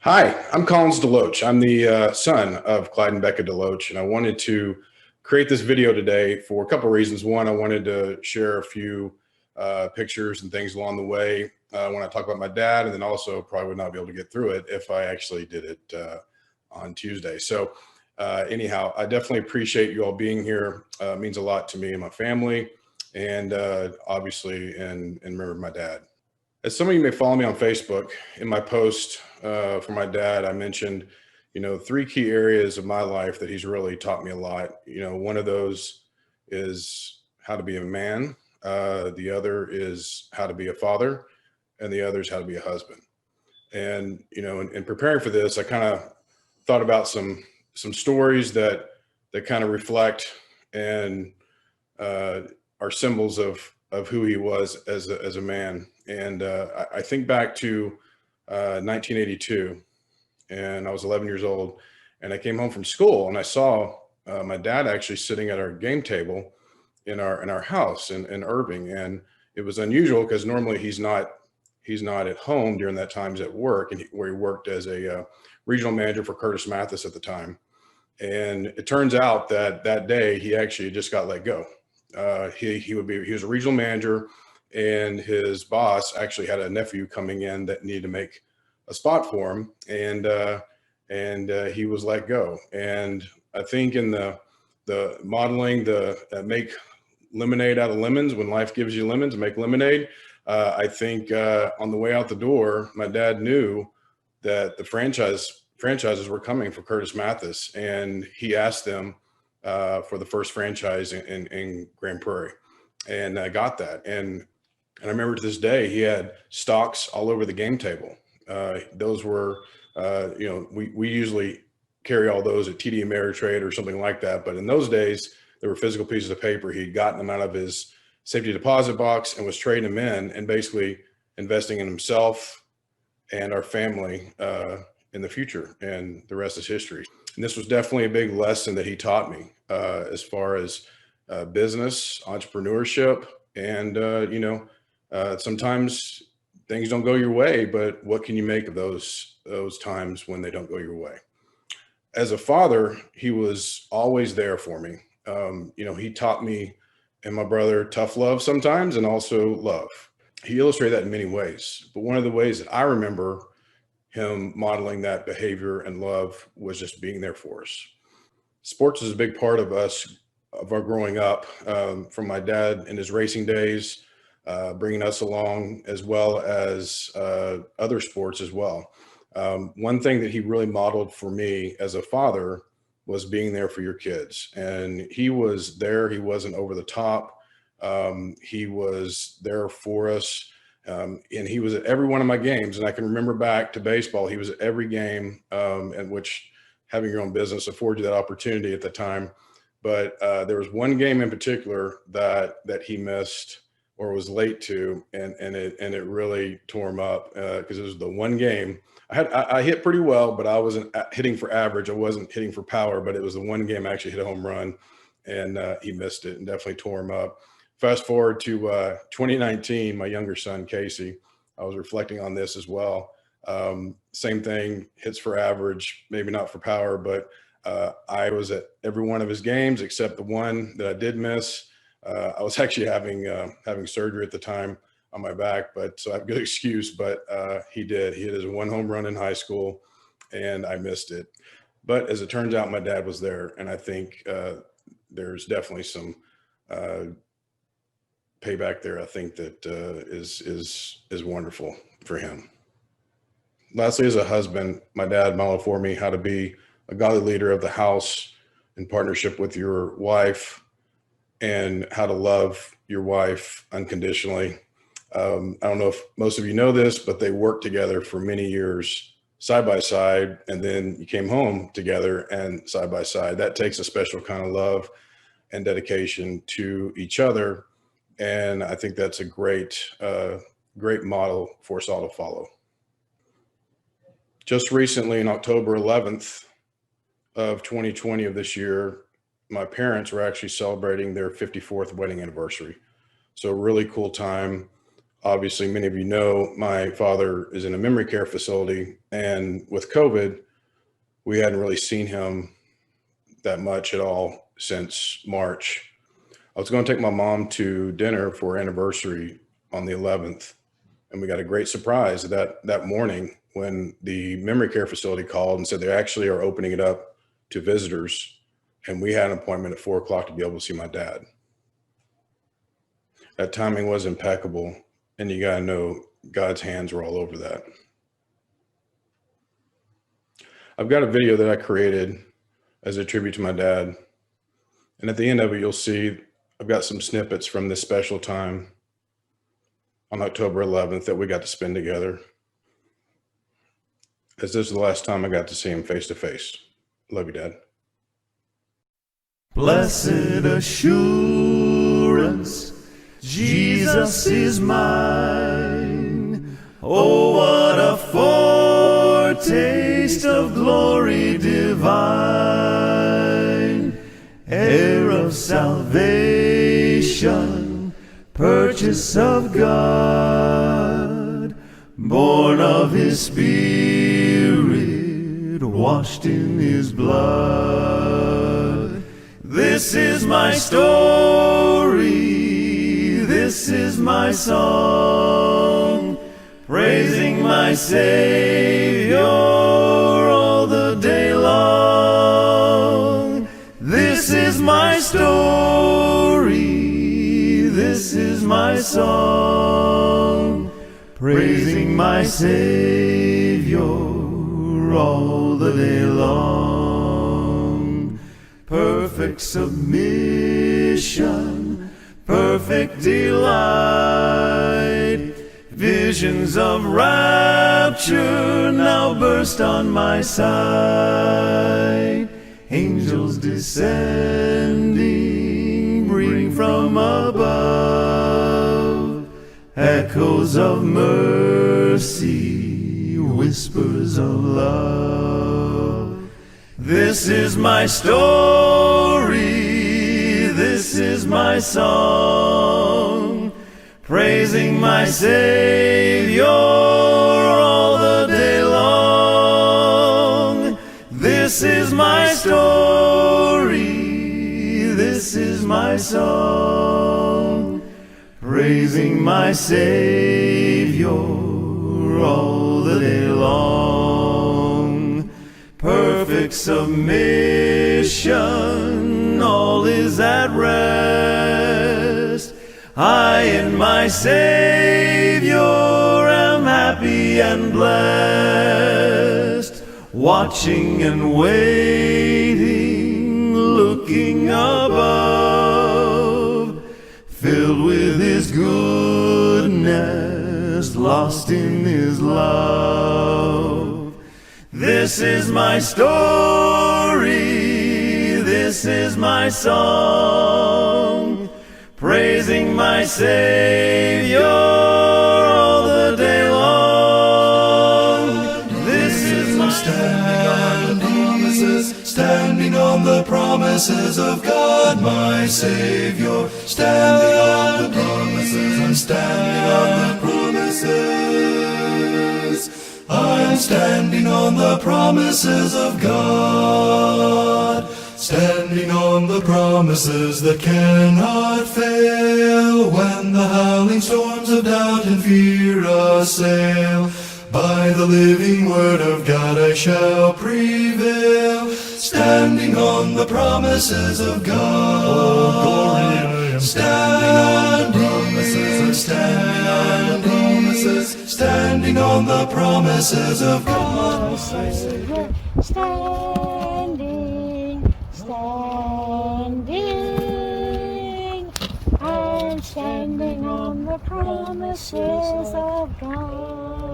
Hi, I'm Clyde DeLoach. I'm the son of Clyde and Becca DeLoach, and I wanted to create this video today for a couple of reasons. One, I wanted to share a few pictures and things along the way when I talk about my dad, and then also probably would not be able to get through it if I actually did it on Tuesday. So anyhow, I definitely appreciate you all being here. It means a lot to me and my family, and obviously, and remember my dad. As some of you may follow me on Facebook, in my post for my dad, I mentioned, three key areas of my life that he's really taught me a lot. One of those is how to be a man. The other is how to be a father, and the other is how to be a husband. And in preparing for this, I kind of thought about some stories that kind of reflect and are symbols of who he was as a man. And I think back to 1982, and I was 11 years old, and I came home from school, and I saw my dad actually sitting at our game table in our house in Irving, and it was unusual because normally he's not at home during that time. He's at work, and where he worked as a regional manager for Curtis Mathis at the time. And it turns out that that day he actually just got let go. He was a regional manager, and his boss actually had a nephew coming in that needed to make a spot for him, and he was let go. And I think in the modeling the make lemonade out of lemons, when life gives you lemons, make lemonade. I think on the way out the door, my dad knew that the franchises were coming for Curtis Mathis, and he asked them for the first franchise in Grand Prairie, and I got that. And I remember to this day, he had stocks all over the game table. Those were, we usually carry all those at TD Ameritrade or something like that. But in those days, there were physical pieces of paper. He'd gotten them out of his safety deposit box and was trading them in and basically investing in himself and our family in the future. And the rest is history. And this was definitely a big lesson that he taught me as far as business, entrepreneurship, and, sometimes things don't go your way, but what can you make of those times when they don't go your way? As a father, he was always there for me. He taught me and my brother tough love sometimes, and also love. He illustrated that in many ways, but one of the ways that I remember him modeling that behavior and love was just being there for us. Sports is a big part of our growing up, from my dad in his racing days, bringing us along, as well as other sports as well. One thing that he really modeled for me as a father was being there for your kids. And he was there. He wasn't over the top. He was there for us. And he was at every one of my games. And I can remember back to baseball, he was at every game, in which having your own business afforded you that opportunity at the time. But there was one game in particular that he missed or was late to, and it really tore him up because it was the one game I hit pretty well, but I wasn't hitting for average. I wasn't hitting for power, but it was the one game I actually hit a home run, and he missed it and definitely tore him up. Fast forward to 2019, my younger son, Casey, I was reflecting on this as well. Same thing, hits for average, maybe not for power, but I was at every one of his games except the one that I did miss. I was actually having surgery at the time on my back, but so I have a good excuse, but he did. He hit his one home run in high school, and I missed it. But as it turns out, my dad was there, and I think there's definitely some payback there. I think that is wonderful for him. Lastly, as a husband, my dad modeled for me how to be a godly leader of the house in partnership with your wife, and how to love your wife unconditionally. I don't know if most of you know this, but they worked together for many years side by side, and then you came home together and side by side. That takes a special kind of love and dedication to each other, and I think that's a great model for us all to follow. Just recently, on October 11th of 2020 of this year, my parents were actually celebrating their 54th wedding anniversary. So a really cool time. Obviously, many of you know my father is in a memory care facility, and with COVID, we hadn't really seen him that much at all since March. I was going to take my mom to dinner for her anniversary on the 11th, and we got a great surprise that morning when the memory care facility called and said they actually are opening it up to visitors, and we had an appointment at 4 o'clock to be able to see my dad. That timing was impeccable, and you got to know God's hands were all over that. I've got a video that I created as a tribute to my dad, and at the end of it, you'll see I've got some snippets from this special time on October 11th that we got to spend together, as this is the last time I got to see him face to face. Love you, Dad. Blessed assurance, Jesus is mine. Oh, what a foretaste of glory divine, heir of salvation, purchase of God, born of His Spirit, washed in His blood. This is my story, this is my song, praising my Savior all the day long. This is my story, this is my song, praising my Savior all the day long. Perfect submission, perfect delight, visions of rapture now burst on my sight. Angels descending, bring from above echoes of mercy, whispers of love. This is my story, this is my song, praising my Savior all the day long. This is my story, this is my song, praising my Savior all the day long. Perfect submission, all is at rest. I in my Savior am happy and blessed, watching and waiting, looking above, filled with His goodness, lost in His love. This is my story, this is my song, praising my Savior all the day long. This is my standing on the promises of God, my Savior. Standing on the promises, I'm standing on the promises. I'm standing on the promises of God. Standing on the promises that cannot fail when the howling storms of doubt and fear assail. By the living word of God I shall prevail. Standing on the promises of God. Oh, glory, I am standing on the promises. I'm standing on the promises. Standing on the promises of God. Standing, I'm standing on the promises of God.